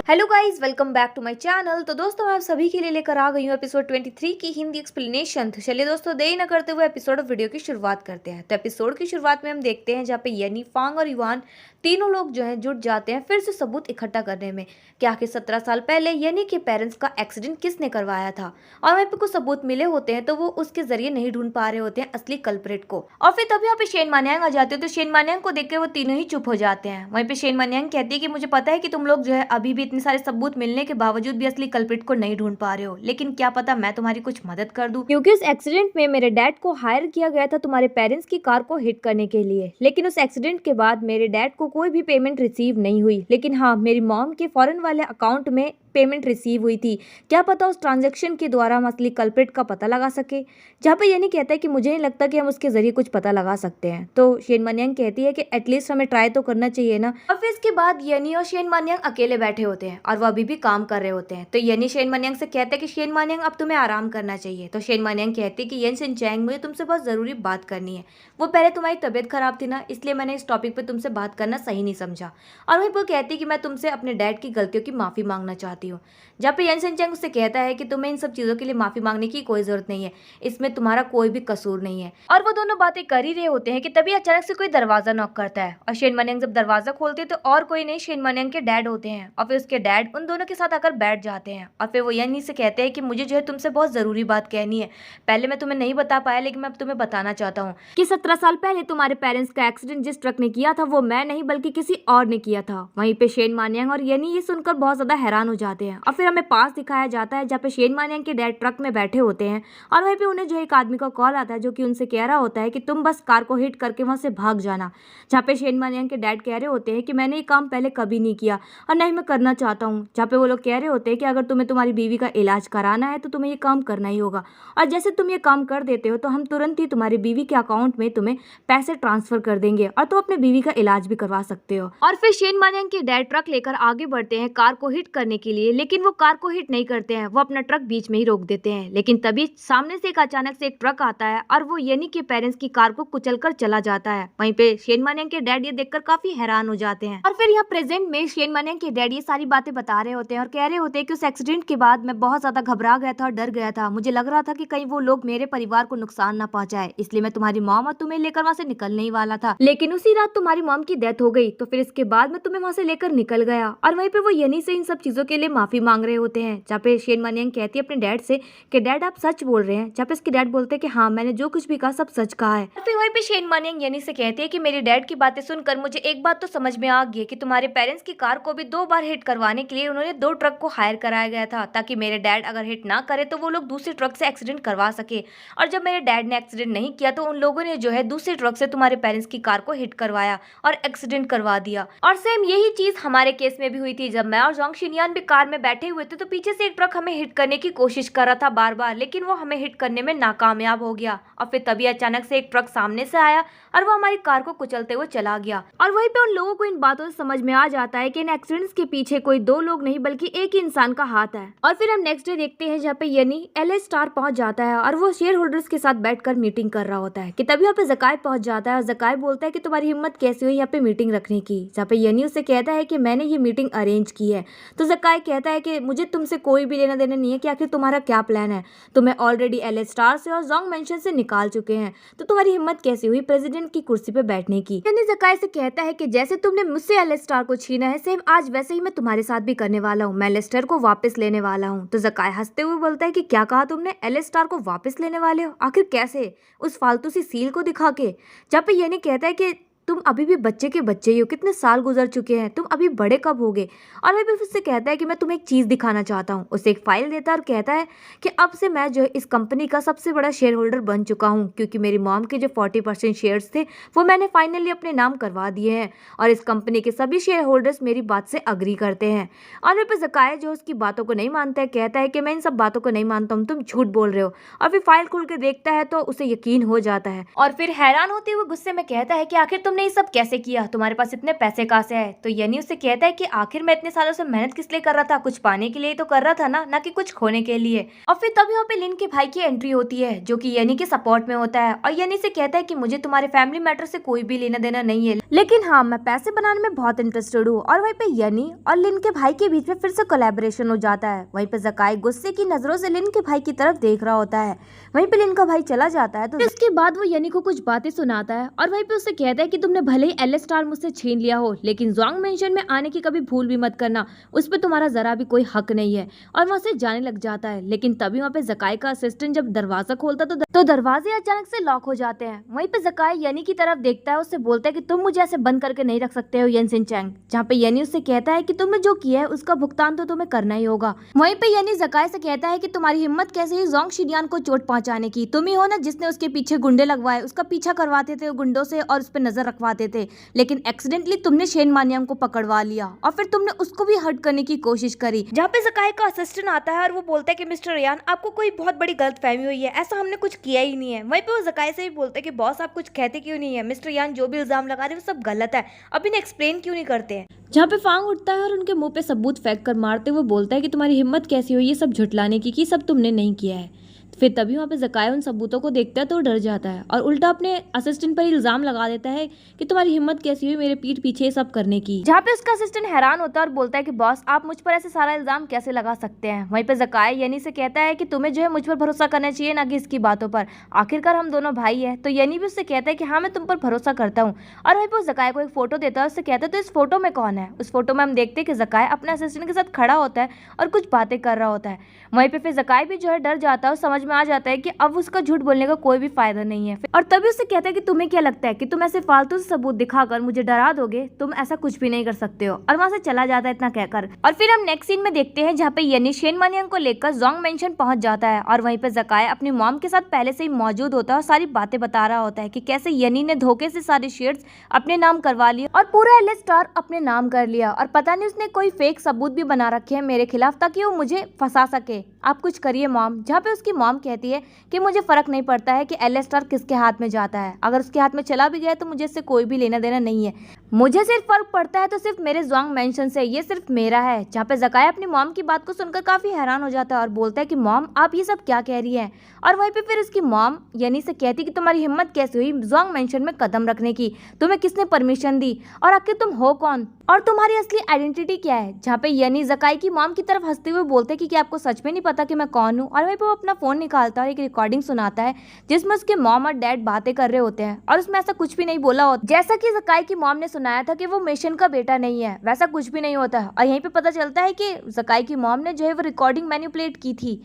Hello guys, welcome back to my channel. तो दोस्तों, मैं आप सभी के लिए लेकर आ गई हूँ एपिसोड 23 की हिंदी एक्सप्लेनेशन। तो चलिए दोस्तों, देरी न करते हुए एपिसोड ऑफ वीडियो की शुरुआत करते हैं। तो एपिसोड की शुरुआत में हम देखते हैं जहाँ पे यनी, फांग और युवान तीनों लोग जो है जुट जाते हैं फिर से सबूत इकट्ठा करने में कि आखिर 17 साल पहले यनी के पेरेंट्स का एक्सीडेंट किसने करवाया था। और वहीं पे कुछ सबूत मिले होते हैं तो वो उसके जरिए नहीं ढूंढ पा रहे होते हैं असली कल्प्रेट को। और फिर तब यहाँ पे शेन मान्यांग आ जाते हैं। तो शेन मान्यांग को देख के वो तीनों ही चुप हो जाते हैं। वहीं पे शेन मान्यांग कहती है कि मुझे पता है कि तुम लोग जो है अभी भी इतने सारे सबूत मिलने के बावजूद भी असली कल्प्रिट को नहीं ढूंढ पा रहे हो, लेकिन क्या पता मैं तुम्हारी कुछ मदद कर दूं, क्योंकि उस एक्सीडेंट में मेरे डैड को हायर किया गया था तुम्हारे पेरेंट्स की कार को हिट करने के लिए। लेकिन उस एक्सीडेंट के बाद मेरे डैड को कोई भी पेमेंट रिसीव नहीं हुई, लेकिन हाँ, मेरी मॉम के फॉरेन वाले अकाउंट में पेमेंट रिसीव हुई थी। क्या पता उस ट्रांजैक्शन के द्वारा हम असली कल्प्रिट का पता लगा सके। जहाँ पे यनी कहता है कि मुझे नहीं लगता कि हम उसके जरिए कुछ पता लगा सकते हैं। तो शेन मान्यांग कहती है कि एटलीस्ट हमें ट्राई तो करना चाहिए ना। और फिर इसके बाद यनी और शेन मान्यांग अकेले बैठे होते हैं और वो अभी भी काम कर रहे होते हैं। तो यनी शेन मान्यांग से कहता है कि शेन मान्यांग, अब तुम्हें आराम करना चाहिए। तो शेन मान्यांग कहती है कि येन शिनचैंग, मुझे तुमसे बहुत जरूरी बात करनी है। वो पहले तुम्हारी तबीयत खराब थी ना, इसलिए मैंने इस टॉपिक पे तुमसे बात करना सही नहीं समझा। और वहीं वो कहती है कि मैं तुमसे अपने डैड की गलतियों की माफी मांगना चाहती हूँ। जहाँ पे येन शिनचैंग उससे कहता है कि तुम्हें इन सब चीजों के लिए माफी मांगने की कोई जरूरत नहीं है, इसमें तुम्हारा कोई भी कसूर नहीं है। और वो दोनों बातें कर ही रहे होते हैं कि तभी अचानक से कोई दरवाजा नॉक करता है। और शेन मान्यांग जब दरवाजा खोलते हैं तो और कोई नहीं, शेन मान्यांग के डैड होते हैं। और फिर उसके डैड उन दोनों के साथ आकर बैठ जाते हैं। और फिर वो यनी से कहते हैं कि मुझे जो है तुमसे बहुत जरूरी बात कहनी है। पहले मैं तुम्हें नहीं बता पाया, लेकिन मैं अब तुम्हें बताना चाहता हूँ कि 17 साल पहले तुम्हारे पेरेंट्स का एक्सीडेंट जिस ट्रक ने किया था वो मैं नहीं बल्कि किसी और ने किया था। वहीं पे शेन मान्यांग और यनी ये सुनकर बहुत ज्यादा हैरान हो जाते हैं। और फिर हमें पास दिखाया जाता है जहाँ पे शेन मान्यांग के डैड ट्रक में बैठे होते हैं। और वहीं पे उन्हें जो एक आदमी का कॉल आता है जो कि उनसे कह रहा होता है कि तुम बस कार को हिट करके वहां से भाग जाना। जहाँ पे शेन मान्यांग के डैड कह रहे होते हैं कि मैंने ये काम पहले कभी नहीं किया और नहीं मैं करना चाहता हूँ। जहाँ पे वो लोग कह रहे होते हैं कि अगर तुम्हें तुम्हारी बीवी का इलाज कराना है तो तुम्हें ये काम करना ही होगा, और जैसे तुम ये काम कर देते हो तो हम तुरंत ही तुम्हारी बीवी के अकाउंट में तुम्हें पैसे ट्रांसफर कर देंगे और तुम अपने बीवी का इलाज भी करवा सकते हो। और फिर शेन मान्यांग के डैड ट्रक लेकर आगे बढ़ते हैं कार को हिट करने के लिए, लेकिन वो कार को हिट नहीं करते हैं, वो अपना ट्रक बीच में ही रोक देते हैं। लेकिन तभी सामने से एक अचानक से एक ट्रक आता है और वो यनी के पेरेंट्स की कार को कुचलकर चला जाता है। वहीं पे शेन मान्यांग के डैड ये देखकर काफी हैरान हो जाते हैं। और फिर यहाँ प्रेजेंट में शेन मान्यांग के डैड ये सारी बातें बता रहे होते हैं और कह रहे होते हैं कि उस एक्सीडेंट के बाद मैं बहुत ज्यादा घबरा गया था और डर गया था। मुझे लग रहा था कि कहीं वो लोग मेरे परिवार को नुकसान ना पहुंचाए, इसलिए मैं तुम्हारी मॉम और तुम्हें लेकर वहां से निकलने ही वाला था। लेकिन उसी रात तुम्हारी मॉम की डेथ हो गई, तो फिर इसके बाद मैं तुम्हें वहां से लेकर निकल गया। और वहीं पे वो यनी से इन सब चीजों के लिए माफी मांग रहे होते हैं। जहाँ पे शेन मान्यांग कहती है अपने डैड से कि डैड आप सच बोल रहे हैं। जहाँ पे इसके डैड बोलते हैं कि हाँ, मैंने जो कुछ भी कहा सब सच कहा है। फिर वहीं पे शेन मान्यांग यनी से कहती है कि मेरे डैड की बातें सुनकर मुझे एक बात तो समझ में आ गई है कि तुम्हारे पेरेंट्स की कार को भी 2 बार हिट करवाने के लिए उन्होंने 2 ट्रक को हायर कराया गया था, ताकि मेरे डैड अगर हिट ना करे तो वो लोग दूसरे ट्रक से एक्सीडेंट करवा सके। और जब मेरे डैड ने एक्सीडेंट नहीं किया तो उन लोगों ने जो है दूसरे ट्रक से तुम्हारे पेरेंट्स की कार को हिट करवाया और एक्सीडेंट करवा दिया। और सेम यही चीज हमारे केस में भी हुई थी। जब मैं और जोंग शिनयान भी कार में बैठे हुए थे तो पीछे से एक ट्रक हमें हिट करने की कोशिश कर रहा था बार बार, लेकिन वो हमें हिट करने में नाकामयाब हो गया। और फिर तभी अचानक से एक ट्रक सामने से आया और वो हमारी कार को कुचलते हुए चला गया। और वहीं पे उन लोगों को इन बातों से समझ में आ जाता है कि इन एक्सीडेंट्स के पीछे कोई 2 लोग नहीं बल्कि एक ही इंसान का हाथ है। और फिर हम नेक्स्ट डे देखते हैं जहाँ पे यनी एलए स्टार पहुंच जाता है और वो शेयर होल्डर्स के साथ बैठकर मीटिंग कर रहा होता है कि तभी यहाँ पे जकाय पहुंच जाता है और जकाय बोलता है कि तुम्हारी हिम्मत कैसे हुई यहाँ पे मीटिंग रखने की। जहाँ पे यनी उससे कहता है कि मैंने ये मीटिंग अरेंज की है। तो जकाय कहता है कि मुझे तुमसे कोई भी लेना देना नहीं है कि आखिर तुम्हारा क्या प्लान है। तुम्हें ऑलरेडी एलए स्टार से और जोंग मेंशन से निकाल चुके हैं, तो तुम्हारी हिम्मत कैसे हुई प्रेसिडेंट की कुर्सी पे बैठने की। यनी जकाय से कहता है कि जैसे तुमने मुझसे एलए स्टार को छीना है, सेम आज वैसे ही मैं तुम्हारे साथ भी करने वाला हूँ। मैं लेस्टर को वापस लेने वाला हूँ। तो जकाय हंसते हुए बोलता है कि क्या कहा तुमने, एलए स्टार को वापस लेने वाले हो? आखिर कैसे? उस फालतू सी सील को दिखा के। जहाँ पे यनी कहता है कि तुम अभी भी बच्चे के बच्चे ही हो, कितने साल गुजर चुके हैं, तुम अभी बड़े कब होगे। और वह भी उससे कहता है कि मैं तुम्हें एक चीज दिखाना चाहता हूँ। उसे एक फाइल देता है और कहता है कि अब से मैं जो है इस कंपनी का सबसे बड़ा शेयर होल्डर बन चुका हूँ, क्योंकि मेरी मॉम के जो 40% शेयर्स थे वो मैंने फाइनली अपने नाम करवा दिए हैं और इस कंपनी के सभी शेयर होल्डर्स मेरी बात से अग्री करते हैं। और वह पे जकाया जो उसकी बातों को नहीं मानता है, कहता है कि मैं इन सब बातों को नहीं मानता हूँ, तुम झूठ बोल रहे हो। और फिर फाइल खोल के देखता है तो उसे यकीन हो जाता है और फिर हैरान होते हुए गुस्से में कहता है कि आखिर तुम तुमने ये सब कैसे किया, तुम्हारे पास इतने पैसे कहाँ से आए। तो यानी उससे कहता है कि आखिर मैं इतने सालों से मेहनत किस लिए कर रहा था, कुछ पाने के लिए तो कर रहा था ना कि कुछ खोने के लिए। और फिर तभी वहाँ पे लिन के भाई की एंट्री होती है जो कि यानी के सपोर्ट में होता है और यानी से कहता है कि मुझे तुम्हारे फैमिली मैटर से कोई भी लेना देना नहीं है, लेकिन हाँ मैं पैसे बनाने में बहुत इंटरेस्टेड हूँ। और वहीं पे यानी और लिन के भाई के बीच में फिर से कोलैबोरेशन हो जाता है। वहीं पे जकाई गुस्से की नजरों से लिन के भाई की तरफ देख रहा होता है। वहीं पे लिन का भाई चला जाता है तो इसके बाद वो यानी को कुछ बातें सुनाता है और वहीं पे उसे कहता है कि तुमने भले ही एल स्टार मुझसे छीन लिया हो, लेकिन ज़ोंग मेंशन में आने की कभी भूल भी मत करना, उस पर तुम्हारा जरा भी कोई हक नहीं है। और वहाँ से जाने लग जाता है। लेकिन तभी वहाँ पे जकाई का असिस्टेंट जब दरवाजा खोलता तो दरवाजे अचानक से लॉक हो जाते हैं। वहीं पे जकाई यानी की तरफ देखता है, उससे बोलता है कि तुम मुझे ऐसे बंद करके नहीं रख सकते हो येन सिंचैंग। जहाँ पे यानी उससे कहता है कि तुमने जो किया है उसका भुगतान तो तुम्हें करना ही होगा। वहीं पे यानी जकाई से कहता है कि तुम्हारी हिम्मत कैसे ही ज़ोंग शिडियान को चोट पहुंचाने की, तुम ही हो ना जिसने उसके पीछे गुंडे लगवाए, उसका पीछा करवाते थे गुंडों से और उस पर नजर रखवाते थे, लेकिन एक्सीडेंटली तुमने शेन मानियांग को पकड़वा लिया और फिर तुमने उसको भी हर्ट करने की कोशिश करी। जहाँ पे जकाई का असिस्टेंट आता है और वो बोलता है कि मिस्टर रियान आपको कोई बहुत बड़ी गलतफहमी हुई है, ऐसा हमने कुछ किया ही नहीं है। वहीं पे वो जकाई से भी बोलता है कि बॉस आप कुछ कहते क्यों नहीं है, मिस्टर रियान जो भी इल्जाम लगा रहे वो सब गलत है, अभी ने एक्सप्लेन क्यों नहीं करते हैं। जहाँ पे फांग उठता है और उनके मुंह पे सबूत फेंक कर मारते हुए बोलता है कि तुम्हारी हिम्मत कैसी हुई ये सब झुटलाने की कि सब तुमने नहीं किया है। फिर तभी वहाँ पे जकाया उन सबूतों को देखता है तो डर जाता है और उल्टा अपने असिस्टेंट पर इल्जाम लगा देता है कि तुम्हारी हिम्मत कैसी हुई मेरे पीठ पीछे सब करने की। जहाँ पे उसका असिस्टेंट हैरान होता है और बोलता है कि बॉस आप मुझ पर ऐसे सारा इल्जाम कैसे लगा सकते हैं। वहीं पे जकाया यानी से कहता है कि तुम्हें जो है मुझ पर भरोसा करना चाहिए ना कि इसकी बातों पर, आखिरकार हम दोनों भाई है। तो यानी भी उससे कहता है कि हाँ मैं तुम पर भरोसा करता हूँ। और वहीं पे जकाया को एक फोटो देता है, उससे कहता है तो इस फोटो में कौन है। उस फोटो में हम देखते हैं कि जकाया अपने असिस्टेंट के साथ खड़ा होता है और कुछ बातें कर रहा होता है। वहीं पे फिर जकाया भी जो है डर जाता है और समझ में आ जाता है कि अब उसका झूठ बोलने का कोई भी फायदा नहीं है। और तभी उससे कहता है कि तुम्हें क्या लगता है कि तुम ऐसे फालतू से सबूत दिखाकर मुझे डरा दोगे, तुम ऐसा कुछ भी नहीं कर सकते हो। और वहां से चला जाता है इतना कहकर। और फिर हम नेक्स्ट सीन में देखते हैं जहाँ पे यानी शेन मानियांग को लेकर ज़ोंग मेंशन पहुंच जाता है और वहीं पे जकाया अपनी मॉम के साथ पहले से ही मौजूद होता है और सारी बातें बता रहा होता है कि कैसे यानी ने धोखे से सारे शेयर्स अपने नाम करवा लिए और पूरा एल स्टार अपने नाम कर लिया और पता नहीं उसने कोई फेक सबूत भी बना रखे हैं मेरे खिलाफ ताकि वो मुझे फंसा सके। आप कुछ करिए मॉम। जहाँ पे उसकी मॉम कहती है कि मुझे फर्क नहीं पड़ता है कि एल स्टार किसके हाथ में जाता है, अगर उसके हाथ में चला भी गया तो मुझे इससे कोई भी लेना देना नहीं है, मुझे सिर्फ फर्क पड़ता है तो सिर्फ मेरे ज़ोंग मेंशन से, ये सिर्फ मेरा है। जहाँ पे जकाया अपनी मॉम की बात को सुनकर काफी हैरान हो जाता है और बोलता है कि मॉम आप ये सब क्या कह रही है। और वहीं पे फिर उसकी मॉम यानी से कहती कि तुम्हारी हिम्मत कैसे हुई ज़ोंग मेंशन में कदम रखने की, तुम्हें किसने परमिशन दी और आखिर तुम हो कौन और तुम्हारी असली आइडेंटिटी क्या है। जहाँ पे यानी जकाई की मॉम की तरफ हंसते हुए बोलते कि क्या आपको सच में नहीं पता कि मैं कौन हूँ। और वहीं पे वो अपना फोन निकालता है और एक रिकॉर्डिंग सुनाता है जिसमें उसके मॉम और डैड बातें कर रहे होते हैं और उसमें ऐसा कुछ भी नहीं बोला होता जैसा कि जकाई की मॉम ने सुनाया था कि वो मिशन का बेटा नहीं है, वैसा कुछ भी नहीं होता। और यहीं पे पता चलता है कि जकाई की मॉम ने जो है वो रिकॉर्डिंग मैनिपुलेट की थी।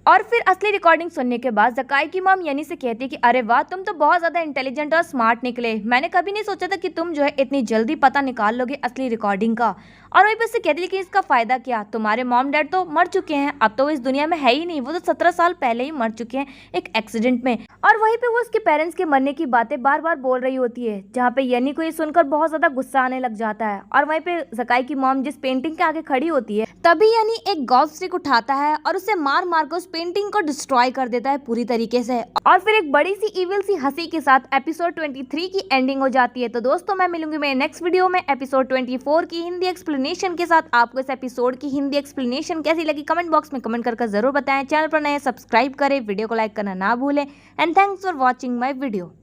और फिर असली रिकॉर्डिंग सुनने के बाद जकाई की मॉम यानी से कहती कि अरे वाह तुम तो बहुत ज्यादा इंटेलिजेंट और स्मार्ट निकले, मैंने कभी नहीं सोचा था कि तुम जो है इतनी जल्दी पता निकाल लोगे असली रिकॉर्डिंग का। और वहीं पर से कहती कि इसका फायदा क्या, तुम्हारे मॉम डैड तो मर चुके हैं, अब तो वो इस दुनिया में है ही नहीं, वो तो 17 साल पहले ही मर चुके हैं एक एक्सीडेंट में। और वहीं पे वो उसके पेरेंट्स के मरने की बातें बार बार बोल रही होती है, जहाँ पे यानी को ये सुनकर बहुत ज्यादा गुस्सा आने लग जाता है। और वहीं पे जकाई की मॉम जिस पेंटिंग के आगे खड़ी होती है तभी यानी एक गोल्फ स्टिक उठाता है और उसे मार मार कर उस पेंटिंग को डिस्ट्रॉय कर देता है पूरी तरीके से। और फिर एक बड़ी सी इविल सी हंसी के साथ एपिसोड 23 की एंडिंग हो जाती है। तो दोस्तों मैं मिलूंगी मेरे नेक्स्ट वीडियो में एपिसोड 24 की हिंदी एक्सप्लेनेशन के साथ। आपको इस एपिसोड की हिंदी एक्सप्लेनेशन कैसी लगी कमेंट बॉक्स में कमेंट करके जरूर बताएं। चैनल पर नए सब्सक्राइब करें, वीडियो को लाइक करना ना भूलें and thanks for watching my video.